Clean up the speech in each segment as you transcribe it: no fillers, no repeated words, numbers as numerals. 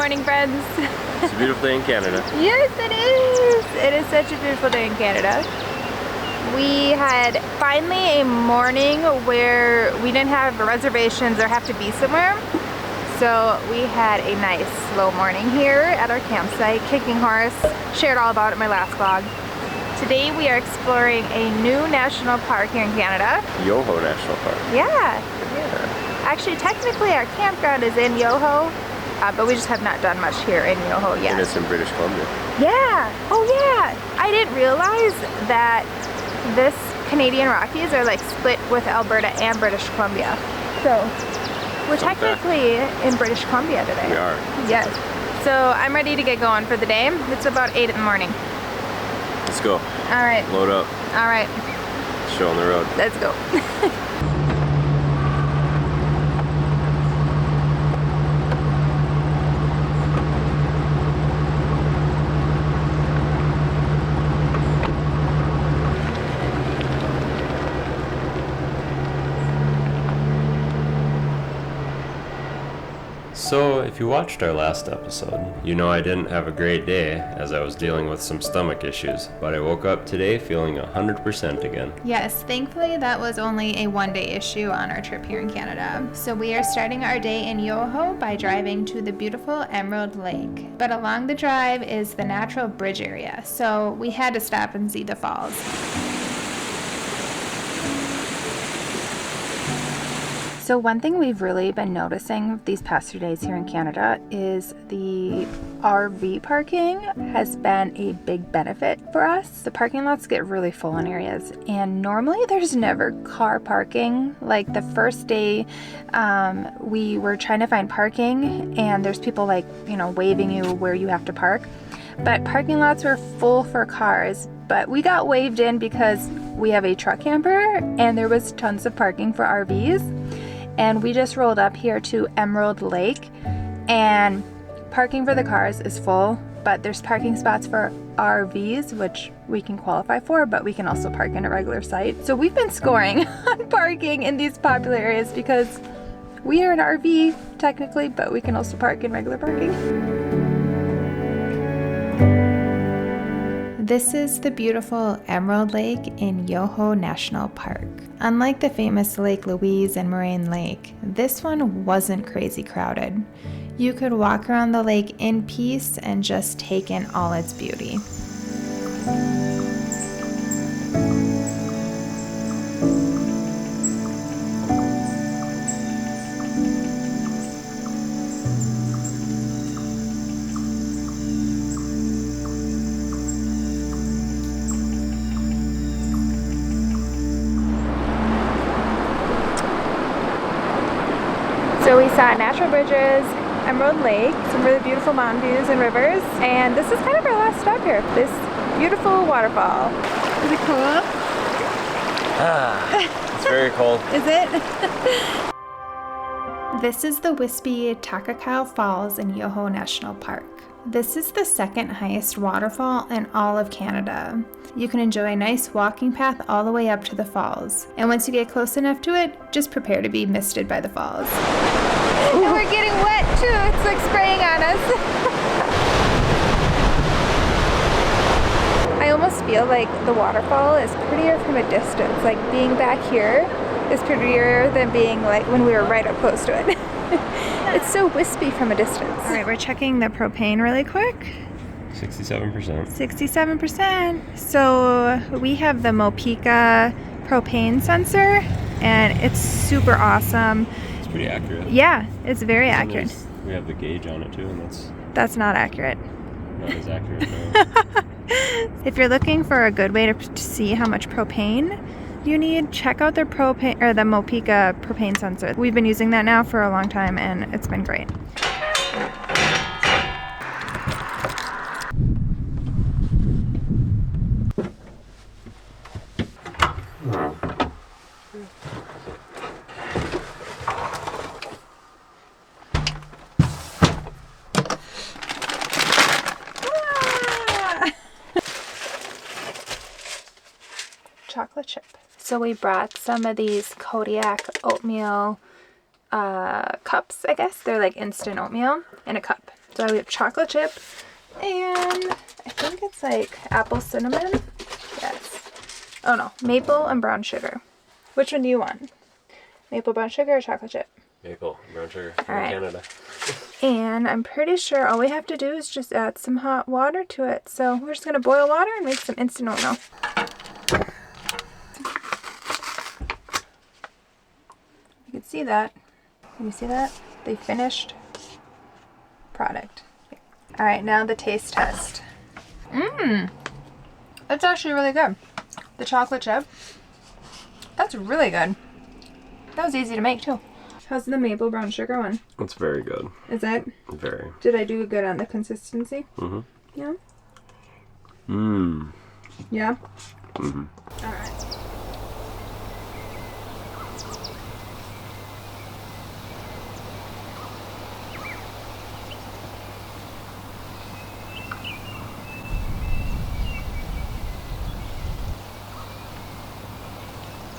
morning, friends. It's a beautiful day in Canada. Yes, it is. It is such a beautiful day in Canada. We had finally a morning where we didn't have reservations or have to be somewhere. So we had a nice slow morning here at our campsite, kicking horse. Shared all about it in my last vlog. Today we are exploring a new national park here in Canada. Yoho National Park. Yeah. Actually, technically our campground is in Yoho, but we just have not done much here in Yoho yet. And it's in British Columbia. Yeah. Oh yeah. I didn't realize that this Canadian Rockies are like split with Alberta and British Columbia. So we're technically in British Columbia today. We are. Yes. So I'm ready to get going for the day. It's about 8 in the morning. Let's go. All right. Load up. All right. Show on the road. Let's go. So, if you watched our last episode, you know I didn't have a great day as I was dealing with some stomach issues, but I woke up today feeling 100% again. Yes, thankfully that was only a one-day issue on our trip here in Canada. So we are starting our day in Yoho by driving to the beautiful Emerald Lake. But along the drive is the natural bridge area, so we had to stop and see the falls. So one thing we've really been noticing these past few days here in Canada is the RV parking has been a big benefit for us. The parking lots get really full in areas, and normally there's never car parking. Like the first day we were trying to find parking and there's people like, you know, waving you where you have to park. But parking lots were full for cars, but we got waved in because we have a truck camper and there was tons of parking for RVs. And we just rolled up here to Emerald Lake, and parking for the cars is full, but there's parking spots for RVs, which we can qualify for, but we can also park in a regular site. So we've been scoring on parking in these popular areas because we are an RV technically, but we can also park in regular parking. This is the beautiful Emerald Lake in Yoho National Park. Unlike the famous Lake Louise and Moraine Lake, this one wasn't crazy crowded. You could walk around the lake in peace and just take in all its beauty. So we saw natural bridges, Emerald Lake, some really beautiful mountain views and rivers, and this is kind of our last stop here, this beautiful waterfall. Is it cool? It's very cold. Is it? This is the wispy Takakkaw Falls in Yoho National Park. This is the second highest waterfall in all of Canada. You can enjoy a nice walking path all the way up to the falls. And once you get close enough to it, just prepare to be misted by the falls. And we're getting wet too, it's like spraying on us. I almost feel like the waterfall is prettier from a distance. Like being back here is prettier than being like when we were right up close to it. It's so wispy from a distance. All right, we're checking the propane really quick. 67%. 67%. So we have the Mopika propane sensor, and it's super awesome. It's pretty accurate. Yeah, it's very accurate. We have the gauge on it too, and that's not accurate. Not as accurate, no. If you're looking for a good way to see how much propane you need, check out the propane or the Mopika propane sensor. We've been using that now for a long time and it's been great. Chocolate chip. So we brought some of these Kodiak oatmeal cups, I guess. They're like instant oatmeal in a cup. So we have chocolate chip and I think it's like apple cinnamon. Yes. Oh no, maple and brown sugar. Which one do you want? Maple brown sugar or chocolate chip? Maple brown sugar from All right. Canada. And I'm pretty sure all we have to do is just add some hot water to it. So we're just gonna boil water and make some instant oatmeal. You can see that. Can you see that? The finished product. All right, now the taste test. That's actually really good. The chocolate chip, that's really good. That was easy to make too. How's the maple brown sugar one? It's very good. Is it? Very. Did I do good on the consistency? Mm-hmm. Yeah? Mmm. Yeah? Mm-hmm. All right.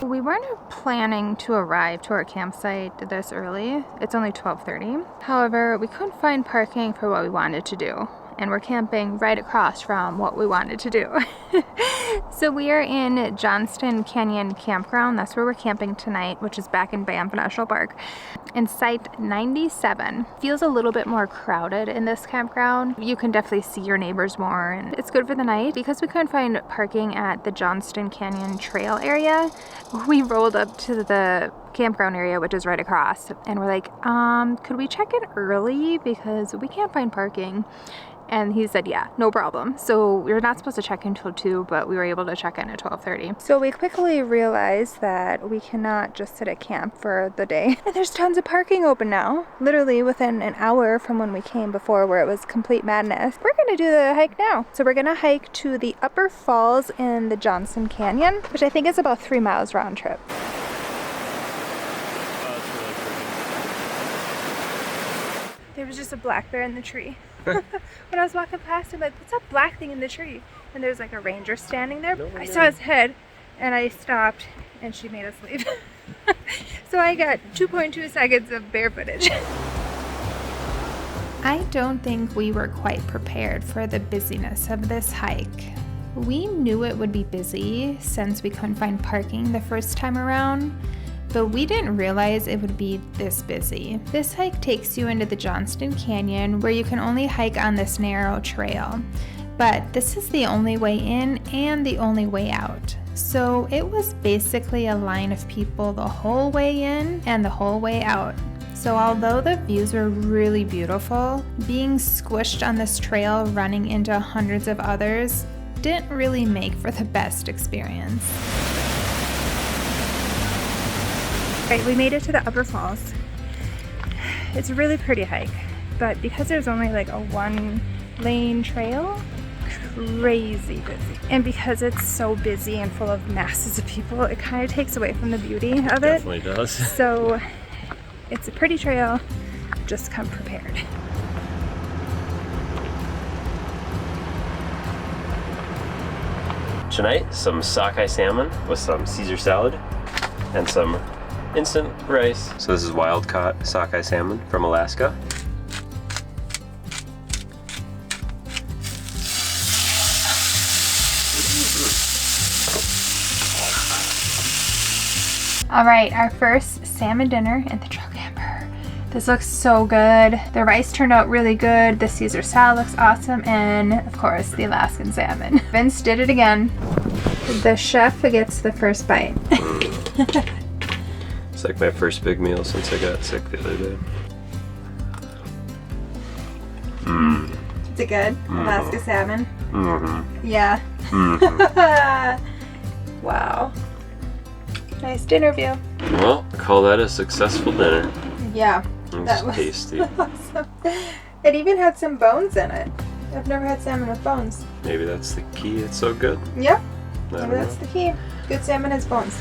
We weren't planning to arrive to our campsite this early. It's only 12:30. However, we couldn't find parking for what we wanted to do. And we're camping right across from what we wanted to do. So we are in Johnston Canyon Campground. That's where we're camping tonight, which is back in Banff National Park. And site 97 feels a little bit more crowded in this campground. You can definitely see your neighbors more, and it's good for the night. Because we couldn't find parking at the Johnston Canyon Trail area, we rolled up to the campground area, which is right across, and we're like, could we check in early because we can't find parking? And he said, yeah, no problem. So we were not supposed to check in until 2, but we were able to check in at 12:30. So we quickly realized that we cannot just sit at camp for the day. And there's tons of parking open now, literally within an hour from when we came before, where it was complete madness. We're gonna do the hike now. So we're gonna hike to the upper falls in the Johnston Canyon, which I think is about 3 miles round trip. There was just a black bear in the tree. When I was walking past, I'm like, what's that black thing in the tree? And there's like a ranger standing there. I saw his head and I stopped and she made us leave. So I got 2.2 seconds of bear footage. I don't think we were quite prepared for the busyness of this hike. We knew it would be busy since we couldn't find parking the first time around, but we didn't realize it would be this busy. This hike takes you into the Johnston Canyon, where you can only hike on this narrow trail. But this is the only way in and the only way out. So it was basically a line of people the whole way in and the whole way out. So although the views were really beautiful, being squished on this trail running into hundreds of others didn't really make for the best experience. Right, we made it to the upper falls. It's a really pretty hike, but because there's only like a 1-lane trail, crazy busy. And because it's so busy and full of masses of people, it kind of takes away from the beauty of it. Definitely does. So it's a pretty trail, just come prepared. Tonight, some sockeye salmon with some Caesar salad and some instant rice. So this is wild caught sockeye salmon from Alaska. All right, our first salmon dinner in the trail camper. This looks so good. The rice turned out really good. The Caesar salad looks awesome. And of course, the Alaskan salmon. Vince did it again. The chef gets the first bite. It's like my first big meal since I got sick the other day. Is it good? Alaska salmon? Mm-hmm. Yeah. Mm-hmm. Wow. Nice dinner view. Well, call that a successful dinner. Yeah. That was tasty. Awesome. It even had some bones in it. I've never had salmon with bones. Maybe that's the key. It's so good. Yep. I don't Maybe that's know. the key. Good salmon has bones.